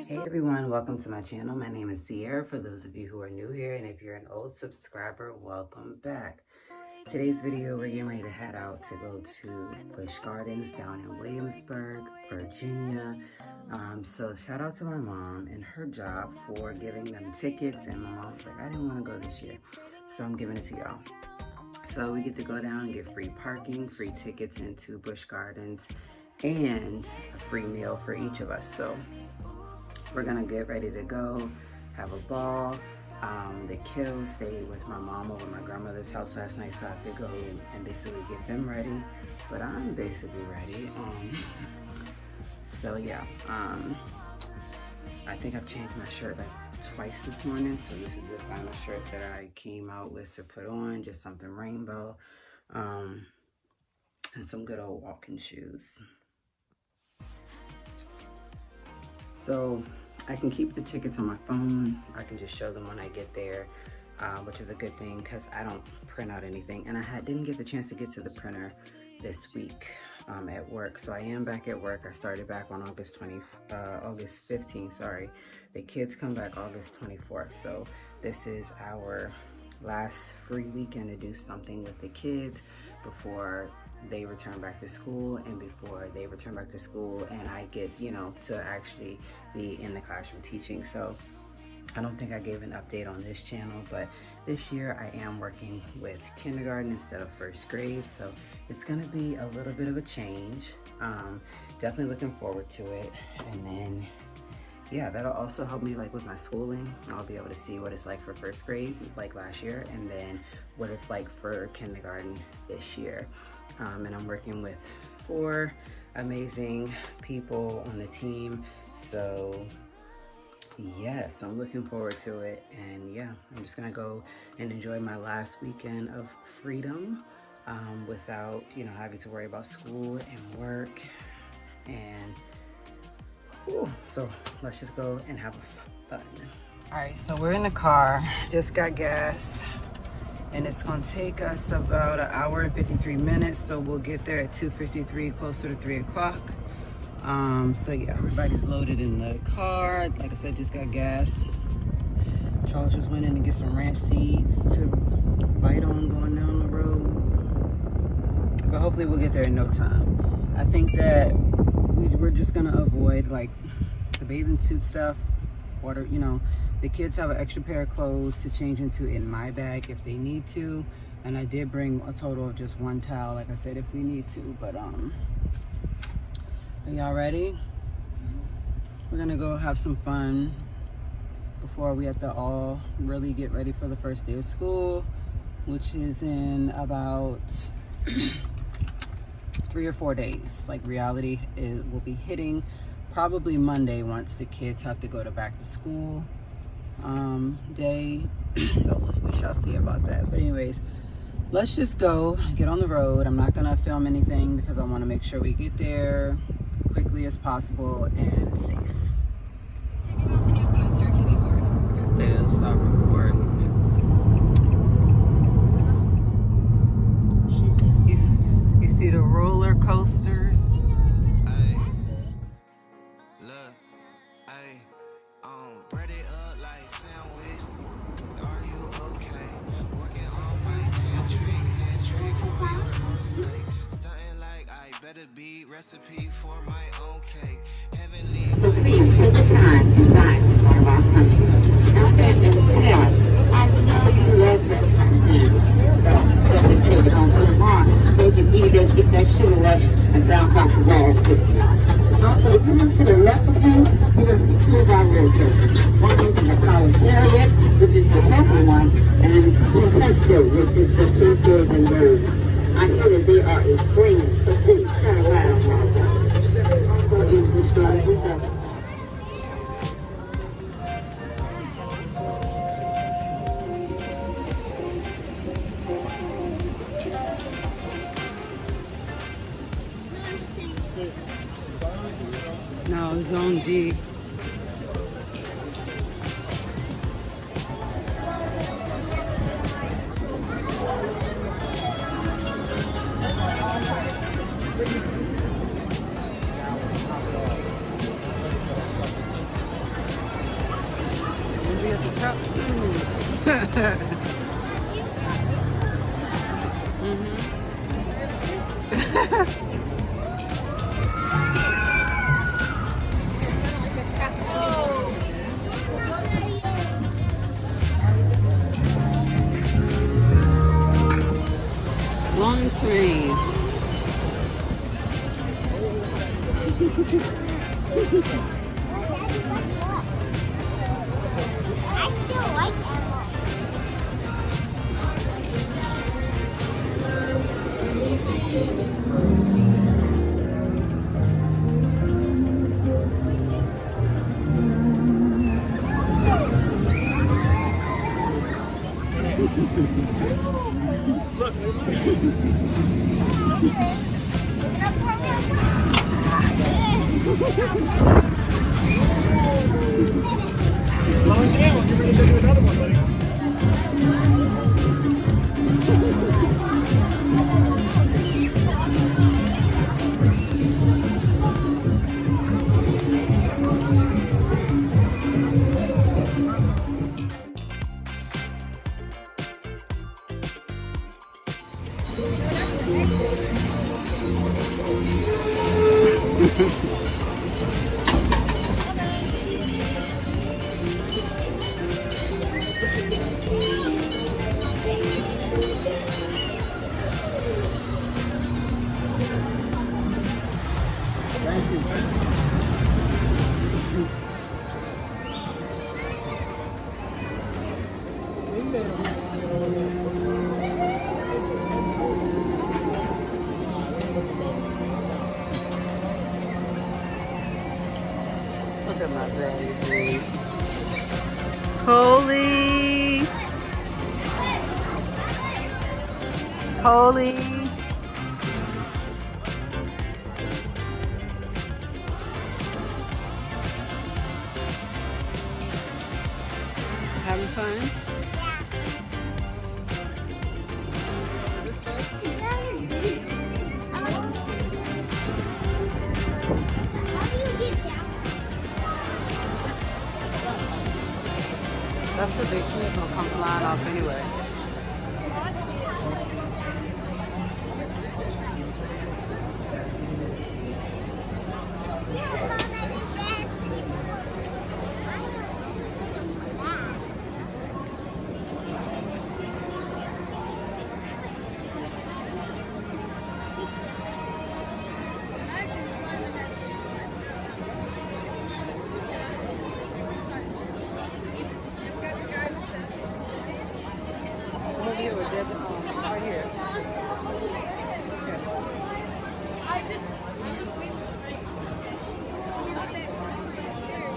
Hey everyone, welcome to my channel. My name is Sierra for those of you who are new here, and if you're an old subscriber, welcome back. Today's video, we're getting ready to head out to go to Busch Gardens down in Williamsburg, Virginia. So shout out to my mom and her job for giving them tickets, and my mom's like, I didn't want to go this year, so I'm giving it to y'all. So we get to go down and get free parking, free tickets into Busch Gardens, and a free meal for each of us. So we're gonna get ready to go, have a ball. The kiddos stayed with my mom over my grandmother's house last night, so I have to go and basically get them ready. But I'm basically ready. So yeah, I think I've changed my shirt like twice this morning, so this is the final shirt that I came out with to put on, just something rainbow, and some good old walking shoes. So I can keep the tickets on my phone. I can just show them when I get there, which is a good thing because I don't print out anything. And I didn't get the chance to get to the printer this week at work. So I am back at work. I started back on August 15th, sorry. The kids come back August 24th. So this is our last free weekend to do something with the kids before they return back to school, and before they return back to school and I get, you know, to actually be in the classroom teaching. So I don't think I gave an update on this channel, but this year I am working with kindergarten instead of first grade, so it's gonna be a little bit of a change. Definitely looking forward to it. And then yeah, that'll also help me like with my schooling. I'll be able to see what it's like for first grade like last year, and then what it's like for kindergarten this year. And I'm working with 4 amazing people on the team. So yes, I'm looking forward to it. And yeah, I'm just gonna go and enjoy my last weekend of freedom without, you know, having to worry about school and work. And so let's just go and have fun. All right, so we're in the car, just got gas, and it's gonna take us about 1 hour and 53 minutes. So we'll get there at 2:53, closer to 3 o'clock. So yeah, everybody's loaded in the car. Like I said, just got gas. Charles just went in to get some ranch seeds to bite on going down the road. But hopefully we'll get there in no time. I think that we're just gonna avoid like the bathing suit stuff, water, you know. The kids have an extra pair of clothes to change into in my bag if they need to, and I did bring a total of just 1 towel, like I said, if we need to. But are y'all ready? We're gonna go have some fun before we have to all really get ready for the first day of school, which is in about 3 or 4 days. Like reality will be hitting probably Monday once the kids have to go to back to school day. So we shall see about that. But anyways, let's just go get on the road. I'm not gonna film anything because I want to make sure we get there quickly as possible and safe. Taking off in Westminster can be hard. They'll stop recording. You see the roller coasters? So please take the time and dine with one of our countries. Now, and parents, I know you love this country. But we take it home to the barn. They can eat it, get that sugar rush, and bounce off the wall quickly. Also, if you look to the left of you, you're going to see 2 of our road coasters. One is the Chariot, which is the heavy one, and Tempesta, which is for turtles and birds. I hear that they are in spring, so please turn around. Also, in Busch Gardens, we have No, Zone D. there's a truck. Long train. I still like Emma. Look at my baby. Holy. Holy. Having fun? That's the big shoes will come flying off anyway. Right here.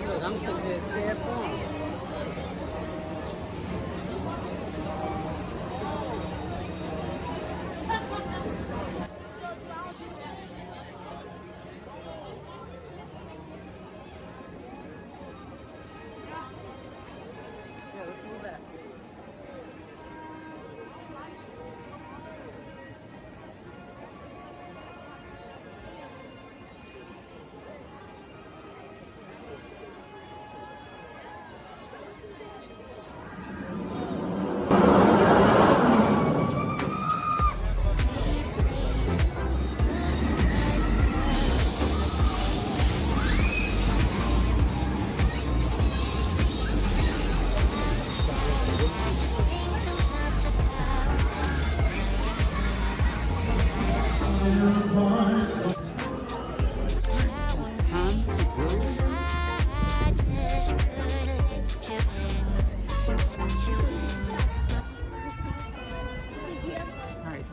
Look, I'm so good. Stay at home. Yeah, let's move back.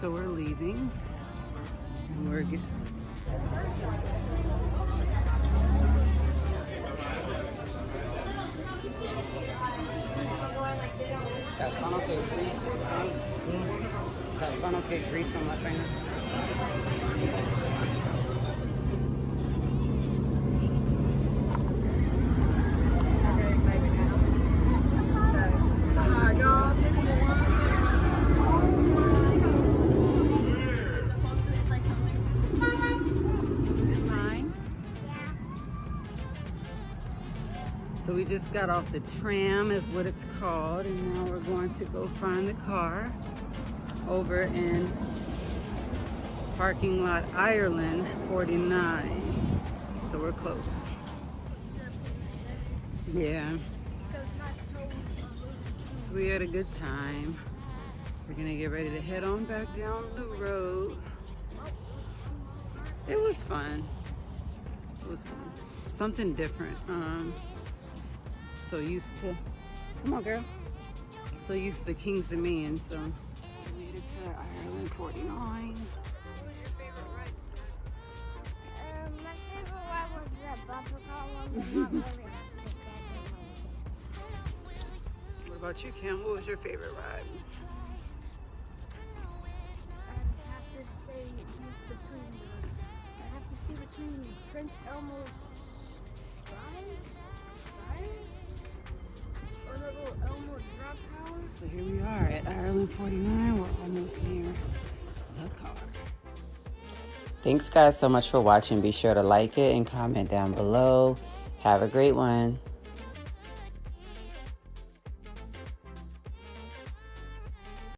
So we're leaving, and we're getting. Got funnel cake grease. Got funnel cake grease on my finger. So we just got off the tram is what it's called, and now we're going to go find the car over in parking lot Ireland 49. So we're close. Yeah. So we had a good time. We're gonna get ready to head on back down the road. It was fun. It was fun. Something different. So used to, come on girl. So used to King's Dominion, so we made it to Ireland 49. My favorite ride was the bumper car one, but not really. What about you, Kim? What was your favorite ride? I have to say between Prince Elmo's ride or the little Elmo drop tower. So here we are at Ireland 49. We're almost near the car. Thanks guys so much for watching. Be sure to like it and comment down below. Have a great one.